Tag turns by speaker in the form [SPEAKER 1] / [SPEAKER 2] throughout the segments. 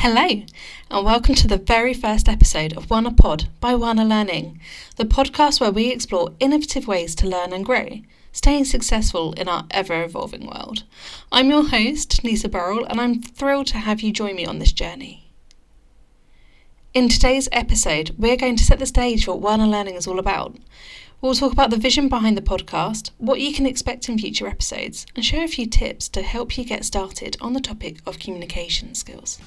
[SPEAKER 1] Hello, and welcome to the very first episode of WANAPod by WANA Learning, the podcast where we explore innovative ways to learn and grow, staying successful in our ever-evolving world. I'm your host, Nissa Burrell, and I'm thrilled to have you join me on this journey. In today's episode, we're going to set the stage for what WANA Learning is all about. We'll talk about the vision behind the podcast, what you can expect in future episodes, and share a few tips to help you get started on the topic of communication skills.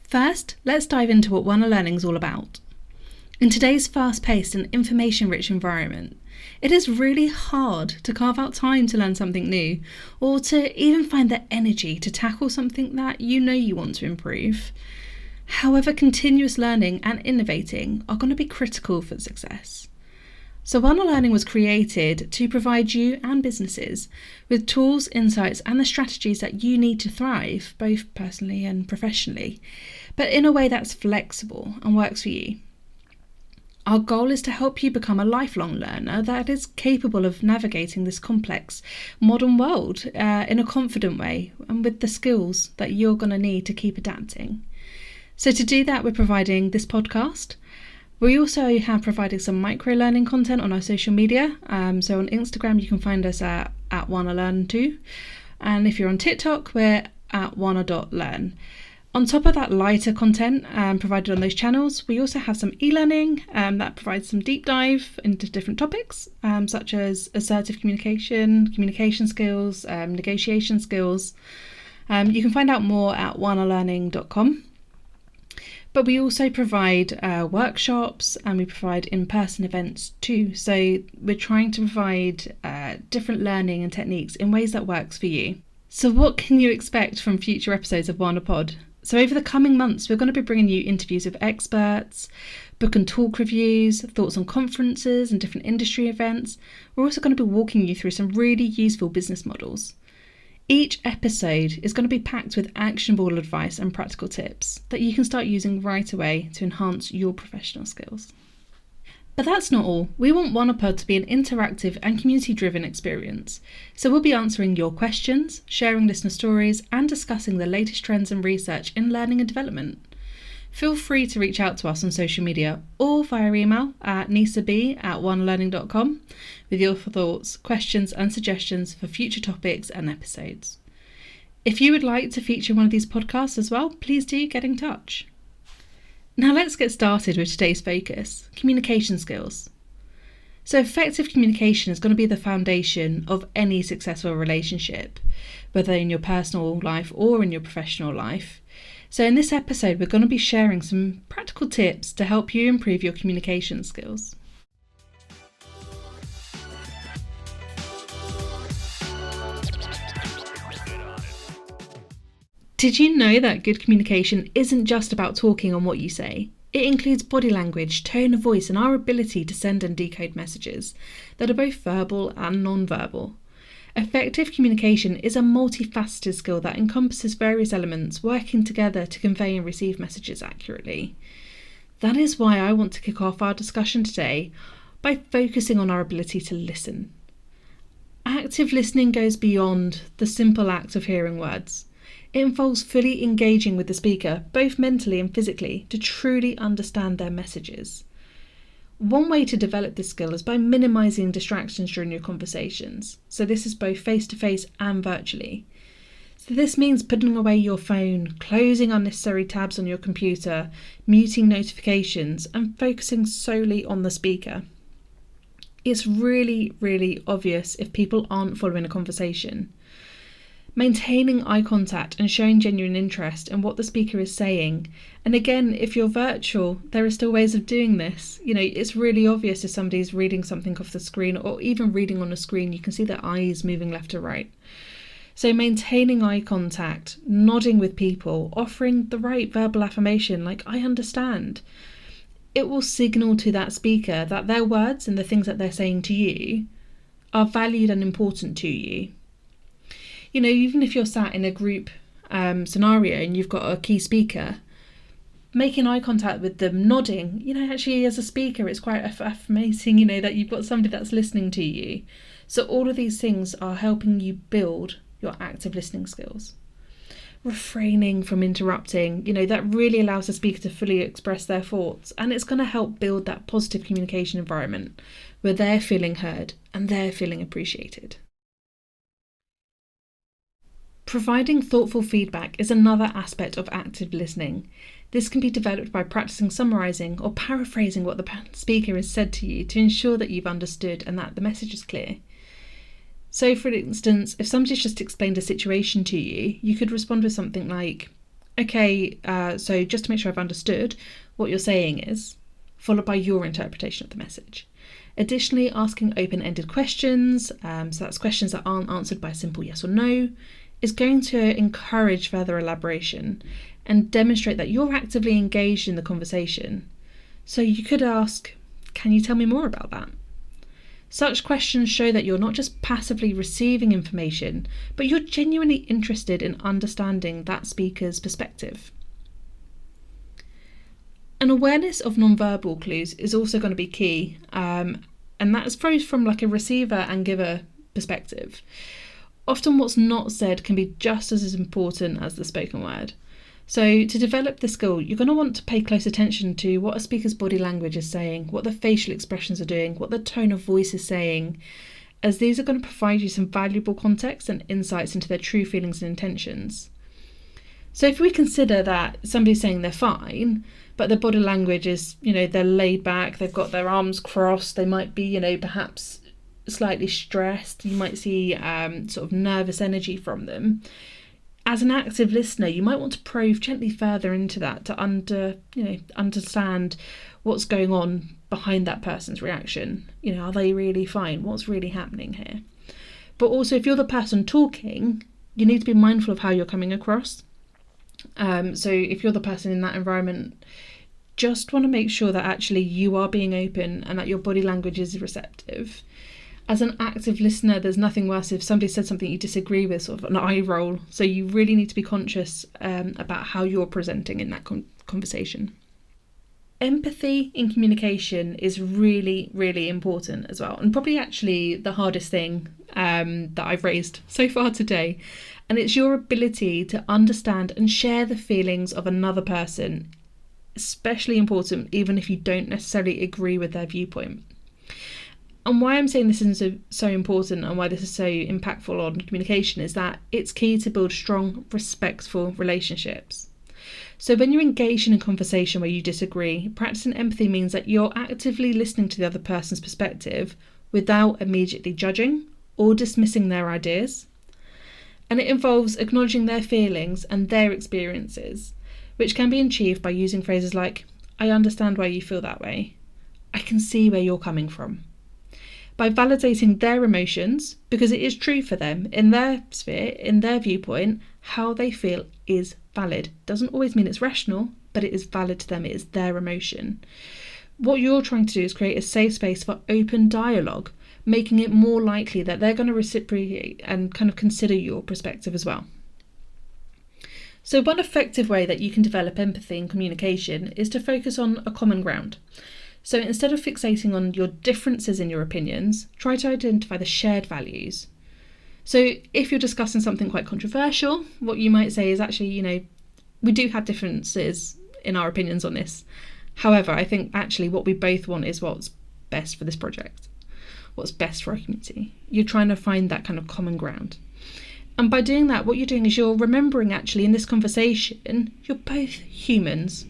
[SPEAKER 1] First, let's dive into what WANA Learning is all about. In today's fast-paced and information-rich environment, it is really hard to carve out time to learn something new, or to even find the energy to tackle something that you know you want to improve. However, continuous learning and innovating are going to be critical for success. So WANA Learning was created to provide you and businesses with tools, insights, and the strategies that you need to thrive, both personally and professionally, but in a way that's flexible and works for you. Our goal is to help you become a lifelong learner that is capable of navigating this complex modern world in a confident way and with the skills that you're going to need to keep adapting. So to do that, we're providing this podcast. We also have provided some micro-learning content on our social media. So on Instagram, you can find us at WANALearn2. And if you're on TikTok, we're at WANA.learn. On top of that lighter content provided on those channels, we also have some e-learning that provides some deep dive into different topics, such as assertive communication, communication skills, negotiation skills. You can find out more at wanalearning.com. But we also provide workshops and we provide in-person events too. So we're trying to provide different learning and techniques in ways that works for you. So what can you expect from future episodes of WANAPod? So over the coming months, we're going to be bringing you interviews with experts, book and talk reviews, thoughts on conferences and different industry events. We're also going to be walking you through some really useful business models. Each episode is going to be packed with actionable advice and practical tips that you can start using right away to enhance your professional skills. But that's not all. We want WANAPod to be an interactive and community-driven experience. So we'll be answering your questions, sharing listener stories, and discussing the latest trends and research in learning and development. Feel free to reach out to us on social media or via email at nissab@wanalearning.com with your thoughts, questions and suggestions for future topics and episodes. If you would like to feature one of these podcasts as well, please do get in touch. Now let's get started with today's focus, communication skills. So effective communication is going to be the foundation of any successful relationship, whether in your personal life or in your professional life. So in this episode, we're going to be sharing some practical tips to help you improve your communication skills. Did you know that good communication isn't just about talking on what you say? It includes body language, tone of voice, and our ability to send and decode messages that are both verbal and non-verbal. Effective communication is a multifaceted skill that encompasses various elements working together to convey and receive messages accurately. That is why I want to kick off our discussion today by focusing on our ability to listen. Active listening goes beyond the simple act of hearing words. It involves fully engaging with the speaker, both mentally and physically, to truly understand their messages. One way to develop this skill is by minimising distractions during your conversations. So this is both face-to-face and virtually. So this means putting away your phone, closing unnecessary tabs on your computer, muting notifications, and focusing solely on the speaker. It's really, really obvious if people aren't following a conversation. Maintaining eye contact and showing genuine interest in what the speaker is saying. And again, if you're virtual, there are still ways of doing this. It's really obvious if somebody's reading something off the screen or even reading on a screen, you can see their eyes moving left to right. So maintaining eye contact, nodding with people, offering the right verbal affirmation like "I understand." It will signal to that speaker that their words and the things that they're saying to you are valued and important to you. Even if you're sat in a group scenario and you've got a key speaker, making eye contact with them, nodding. Actually as a speaker, it's quite affirming, that you've got somebody that's listening to you. So all of these things are helping you build your active listening skills. Refraining from interrupting, that really allows the speaker to fully express their thoughts, and it's going to help build that positive communication environment where they're feeling heard and they're feeling appreciated. Providing thoughtful feedback is another aspect of active listening. This can be developed by practicing summarising or paraphrasing what the speaker has said to you to ensure that you've understood and that the message is clear. So, for instance, if somebody's just explained a situation to you, you could respond with something like, okay, so just to make sure I've understood what you're saying is, followed by your interpretation of the message. Additionally, asking open-ended questions, so that's questions that aren't answered by a simple yes or no, is going to encourage further elaboration and demonstrate that you're actively engaged in the conversation. So you could ask, can you tell me more about that? Such questions show that you're not just passively receiving information, but you're genuinely interested in understanding that speaker's perspective. An awareness of nonverbal clues is also going to be key, and that's from like a receiver and giver perspective. Often what's not said can be just as important as the spoken word. So to develop the skill, you're going to want to pay close attention to what a speaker's body language is saying, what the facial expressions are doing, what the tone of voice is saying, as these are going to provide you some valuable context and insights into their true feelings and intentions. So if we consider that somebody's saying they're fine, but their body language is, they're laid back, they've got their arms crossed, they might be, perhaps slightly stressed, you might see sort of nervous energy from them. As an active listener, you might want to probe gently further into that to understand what's going on behind that person's reaction. Are they really fine? What's really happening here? But also, if you're the person talking, you need to be mindful of how you're coming across. So if you're the person in that environment, just want to make sure that actually you are being open and that your body language is receptive. As an active listener, there's nothing worse if somebody said something you disagree with, sort of an eye roll. So you really need to be conscious about how you're presenting in that conversation. Empathy in communication is really, really important as well, and probably actually the hardest thing that I've raised so far today. And it's your ability to understand and share the feelings of another person, especially important even if you don't necessarily agree with their viewpoint. And why I'm saying this is so important and why this is so impactful on communication is that it's key to build strong, respectful relationships. So when you're engaged in a conversation where you disagree, practicing empathy means that you're actively listening to the other person's perspective without immediately judging or dismissing their ideas. And it involves acknowledging their feelings and their experiences, which can be achieved by using phrases like, I understand why you feel that way. I can see where you're coming from. By validating their emotions, because it is true for them, in their sphere, in their viewpoint, how they feel is valid. Doesn't always mean it's rational, but it is valid to them, it is their emotion. What you're trying to do is create a safe space for open dialogue, making it more likely that they're going to reciprocate and kind of consider your perspective as well. So one effective way that you can develop empathy in communication is to focus on a common ground. So instead of fixating on your differences in your opinions, try to identify the shared values. So if you're discussing something quite controversial, what you might say is actually, we do have differences in our opinions on this. However, I think actually what we both want is what's best for this project, what's best for our community. You're trying to find that kind of common ground. And by doing that, what you're doing is you're remembering actually in this conversation, you're both humans.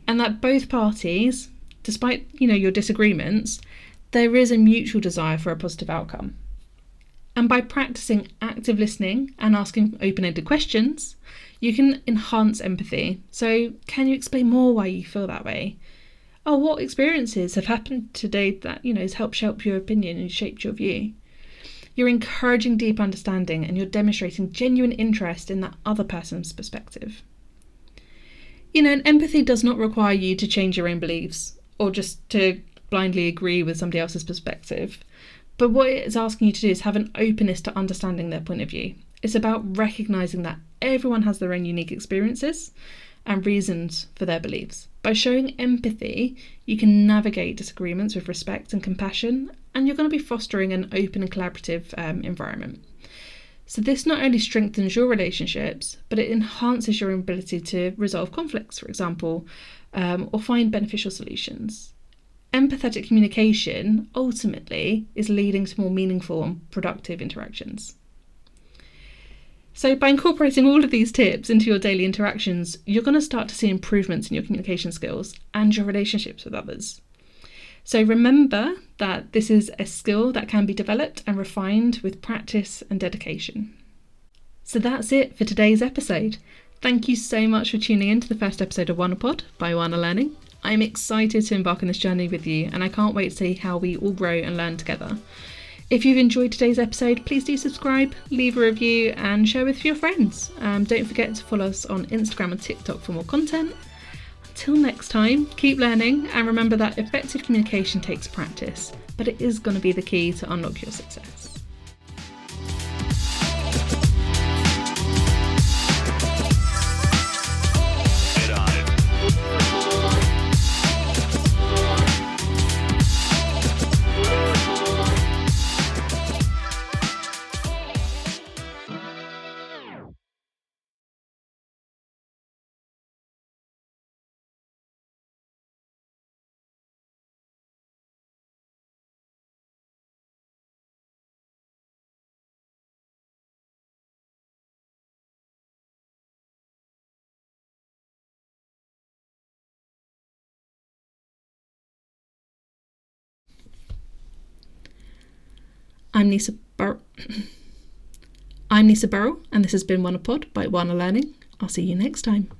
[SPEAKER 1] And that both parties, despite, your disagreements, there is a mutual desire for a positive outcome. And by practicing active listening and asking open-ended questions, you can enhance empathy. So can you explain more why you feel that way? Oh, what experiences have happened today that, has helped shape your opinion and shaped your view? You're encouraging deep understanding and you're demonstrating genuine interest in that other person's perspective. And empathy does not require you to change your own beliefs or just to blindly agree with somebody else's perspective. But what it's asking you to do is have an openness to understanding their point of view. It's about recognising that everyone has their own unique experiences and reasons for their beliefs. By showing empathy, you can navigate disagreements with respect and compassion, and you're going to be fostering an open and collaborative environment. So this not only strengthens your relationships, but it enhances your ability to resolve conflicts, for example, or find beneficial solutions. Empathetic communication ultimately is leading to more meaningful and productive interactions. So by incorporating all of these tips into your daily interactions, you're going to start to see improvements in your communication skills and your relationships with others. So remember that this is a skill that can be developed and refined with practice and dedication. So that's it for today's episode. Thank you so much for tuning in to the first episode of WANAPod by WANA Learning. I'm excited to embark on this journey with you, and I can't wait to see how we all grow and learn together. If you've enjoyed today's episode, please do subscribe, leave a review and share with your friends. Don't forget to follow us on Instagram and TikTok for more content. Until next time, keep learning and remember that effective communication takes practice, but it is going to be the key to unlock your success. I'm Nissa Burrell, and this has been WANAPod by WANA Learning. I'll see you next time.